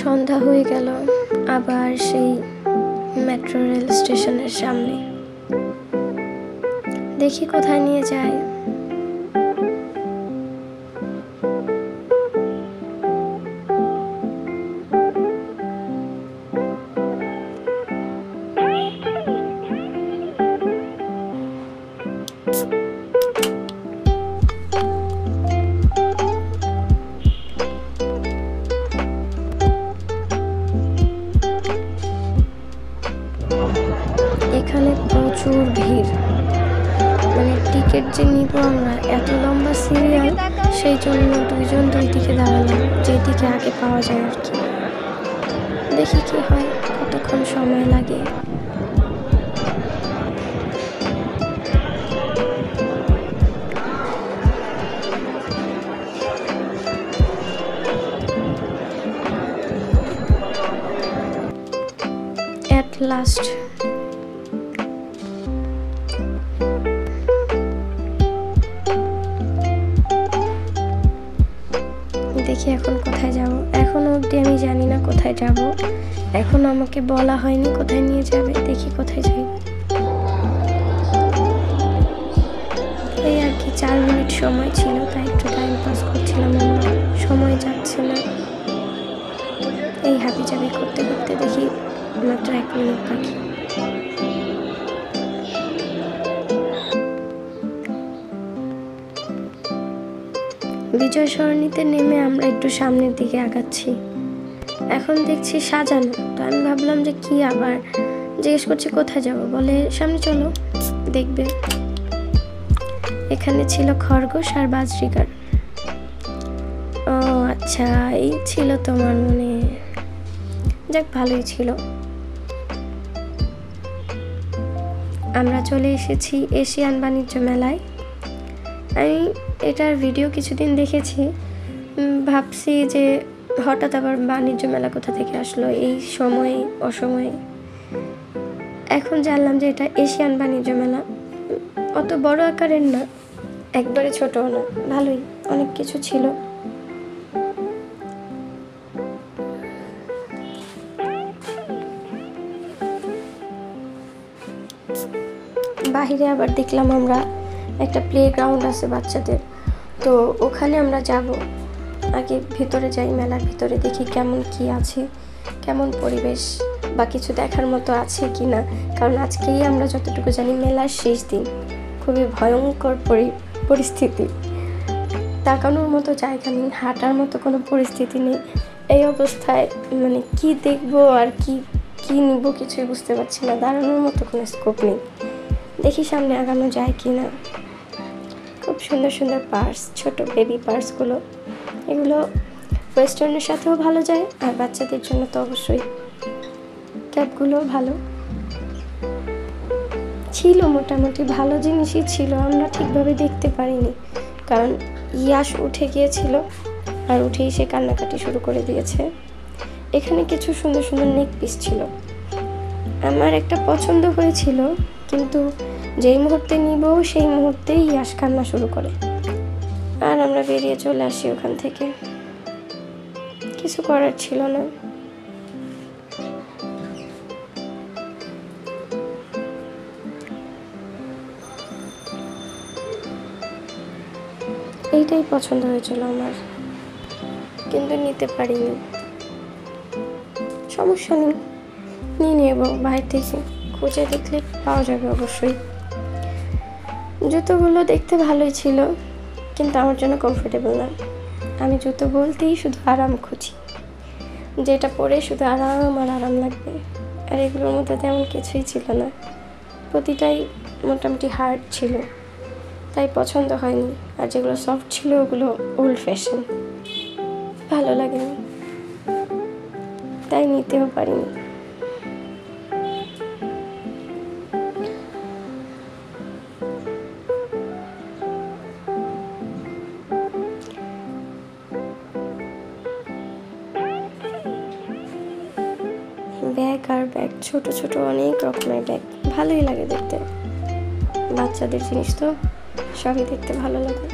সন্ধ্যা হয়ে গেল, আবার সেই মেট্রো রেল স্টেশনের সামনে। দেখি কোথায় নিয়ে যায়। এখানে প্রচুর ভিড়, মানে টিকিট যে নিব আমরা, এত লম্বা সিরিয়াল, সেই জন্য দুইজন দুই দিকে দাঁড়ালাম, যেদিকে আগে পাওয়া যায় আর কি। দেখি কি হয়, কতক্ষণ সময় লাগে। এট লাস্ট দেখি এখন কোথায় যাব। এখনো অবধি আমি জানি না কোথায় যাব, এখন আমাকে বলা হয়নি কোথায় নিয়ে যাবে। দেখি কোথায় যাই। এই আর কি 4 মিনিট সময় ছিল, তাই একটু টাইম পাস করছিলাম আমরা। সময় যাচ্ছে না, এই হাবি জাবি করতে করতে দেখি মাত্র 1 মিনিট বাকি। বিজয় সরণিতে নেমে আমরা একটু সামনের দিকে আগাচ্ছি। এখন দেখছি সাজানো, তো আমি ভাবলাম যে কি, আবার জিজ্ঞেস করছি কোথায় যাব, বলে সামনে চলো দেখবে। এখানে ছিল খরগোশ আর বাজরিগার। ও আচ্ছা, এই ছিল তোমার মনে। যাক, ভালোই ছিল। আমরা চলে এসেছি এশিয়ান বাণিজ্য মেলায়। আমি এটার ভিডিও কিছুদিন দেখেছি, ভাবছি যে হঠাৎ আবার বাণিজ্য মেলা কোথা থেকে আসলো এই সময়ে অসময়ে। এখন জানলাম যে এটা এশিয়ান বাণিজ্য মেলা। অত বড় আকারের না, একবারে ছোটও না, ভালোই, অনেক কিছু ছিল। বাহিরে আবার দেখলাম আমরা একটা প্লে গ্রাউন্ড আছে বাচ্চাদের, তো ওখানে আমরা যাব। আগে ভিতরে যাই, মেলার ভিতরে দেখি কেমন কি আছে, কেমন পরিবেশ, বা কিছু দেখার মতো আছে কি না। কারণ আজকেই আমরা যতটুকু জানি মেলার শেষ দিন, খুবই ভয়ঙ্কর পরিস্থিতি, তাকানোর মতো জায়গা নেই, হাঁটার মতো কোনো পরিস্থিতি নেই। এই অবস্থায় মানে কি দেখবো আর কি নিব কিছুই বুঝতে পারছি না, দাঁড়ানোর মতো কোনো স্কোপ নেই। দেখি সামনে আগানো যায় কি না। খুব সুন্দর সুন্দর পার্স, ছোট বেবি পার্সগুলো, এগুলো ওয়েস্টার্নের সাথেও ভালো যায়, আর বাচ্চাদের জন্য তো অবশ্যই। ক্যাপগুলো ভালো ছিল, মোটামুটি ভালো জিনিসই ছিল। আমরা ঠিকভাবে দেখতে পারিনি, কারণ ইয়াস উঠে গিয়েছিল, আর উঠেই সে কান্নাকাটি শুরু করে দিয়েছে। এখানে কিছু সুন্দর সুন্দর নেক পিস ছিল, আমার একটা পছন্দ হয়েছিল, কিন্তু যেই মুহূর্তে নিব সেই মুহূর্তেই ইয়াস কান্না শুরু করে, আর আমরা বেরিয়ে চলে আসি ওখান থেকে। কিছু করার ছিল না। এইটাই পছন্দ হয়েছিল আমার, কিন্তু নিতে পারিনি। সমস্যা নেই, নিয়ে নেব বাইরে থেকে, খুঁজে দেখলে পাওয়া যাবে অবশ্যই। জুতোগুলো দেখতে ভালোই ছিল, কিন্তু আমার জন্য কমফোর্টেবল না। আমি জুতো বলতেই শুধু আরাম খুঁজি, যেটা পরে শুধু আরাম আর আরাম লাগবে, আর এগুলোর মধ্যে তেমন কিছুই ছিল না। প্রতিটাই মোটামুটি হার্ড ছিল, তাই পছন্দ হয়নি। আর যেগুলো সফট ছিল ওগুলো ওল্ড ফ্যাশন, ভালো লাগেনি, তাই নিতেও পারিনি। ব্যাগ আর ব্যাগ, ছোট ছোট অনেক রকমের ব্যাগ, ভালোই লাগে দেখতে। বাচ্চাদের জিনিস তো সবই দেখতে ভালো লাগে।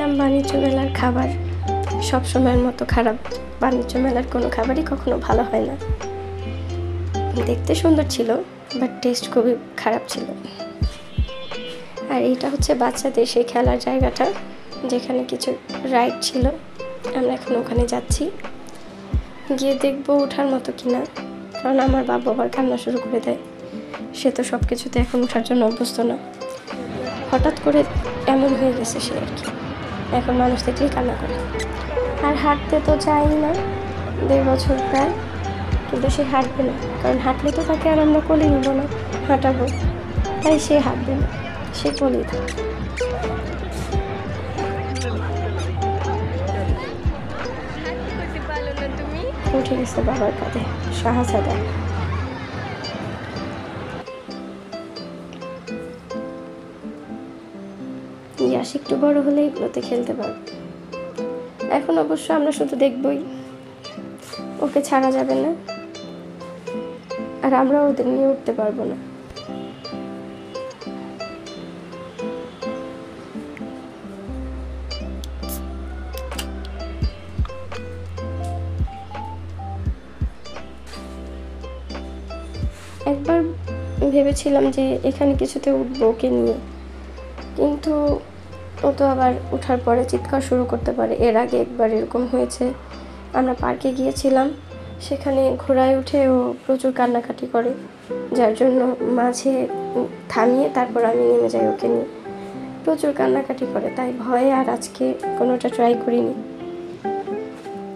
দেখলাম বাণিজ্য মেলার খাবার সব সময়ের মতো খারাপ। বাণিজ্য মেলার কোনো খাবারই কখনো ভালো হয় না। দেখতে সুন্দর ছিল, বাট টেস্ট খুবই খারাপ ছিল। আর এইটা হচ্ছে বাচ্চাদের সেই খেলার জায়গাটা, যেখানে কিছু রাইড ছিল। আমরা এখন ওখানে যাচ্ছি, গিয়ে দেখবো ওঠার মতো কিনা, কারণ আমার বাবা আবার কান্না শুরু করে দেয়। সে তো সব কিছুতে এখন ওঠার জন্য অভ্যস্ত না, হঠাৎ করে এমন হয়ে গেছে সে আর কি। এখন মানুষ দেখলেই কান্না করে। আর হাঁটতে তো চাই না, 1.5 বছর প্রায়, কিন্তু সে হাঁটবে না, কারণ হাঁটলে তো তাকে আর আমরা কোলে নিব না, হাঁটাবো, তাই সে হাঁটবে না, সে কোলেই থাকবে। উঠে গেছে বাবার কাঁধে শাহজাদা। ইয়াস একটু বড় হলে এগুলোতে খেলতে পারবে। এখন অবশ্য আমরা শুধু দেখবই, ওকে ছাড়া যাবে না, আর আমরা ওদের নিয়ে উঠতে পারবো না। একবার ভেবেছিলাম যে এখানে কিছুতে উঠবো ওকে নিয়ে, কিন্তু ও তো আবার ওঠার পরে চিৎকার শুরু করতে পারে। এর আগে একবার এরকম হয়েছে, আমরা পার্কে গিয়েছিলাম, সেখানে ঘোড়ায় উঠে ও প্রচুর কান্নাকাটি করে, যার জন্য মাঝে থামিয়ে তারপর আমি নেমে যাই ওকে নিয়ে। প্রচুর কান্নাকাটি করে, তাই ভয়ে আর আজকে কোনোটা ট্রাই করিনি।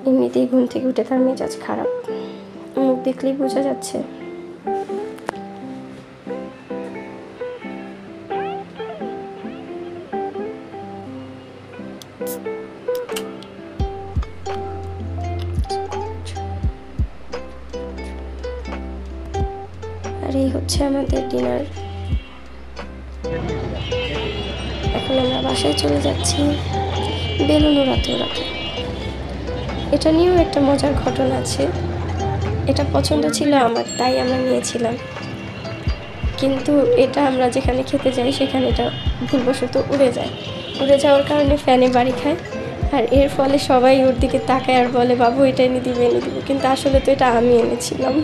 এমনিতেই ঘুম থেকে উঠে তার মেজাজ খারাপ, মুখ দেখলেই বোঝা যাচ্ছে। আর এই হচ্ছে আমাদের ডিনার। এখন আমরা বাসায় চলে যাচ্ছি বেলুন উড়াতে। এটা নিয়েও একটা মজার ঘটনা আছে। এটা পছন্দ ছিল আমার, তাই আমরা নিয়েছিলাম, কিন্তু এটা আমরা যেখানে খেতে যাই সেখানে এটা ভুলবশত উড়ে যাওয়ার কারণে ফ্যানে বাড়ি খায়। আর এর ফলে সবাই ওর দিকে তাকায় আর বলে, বাবু এটা এনে দিবে, কিন্তু আসলে তো এটা আমি এনেছিলাম।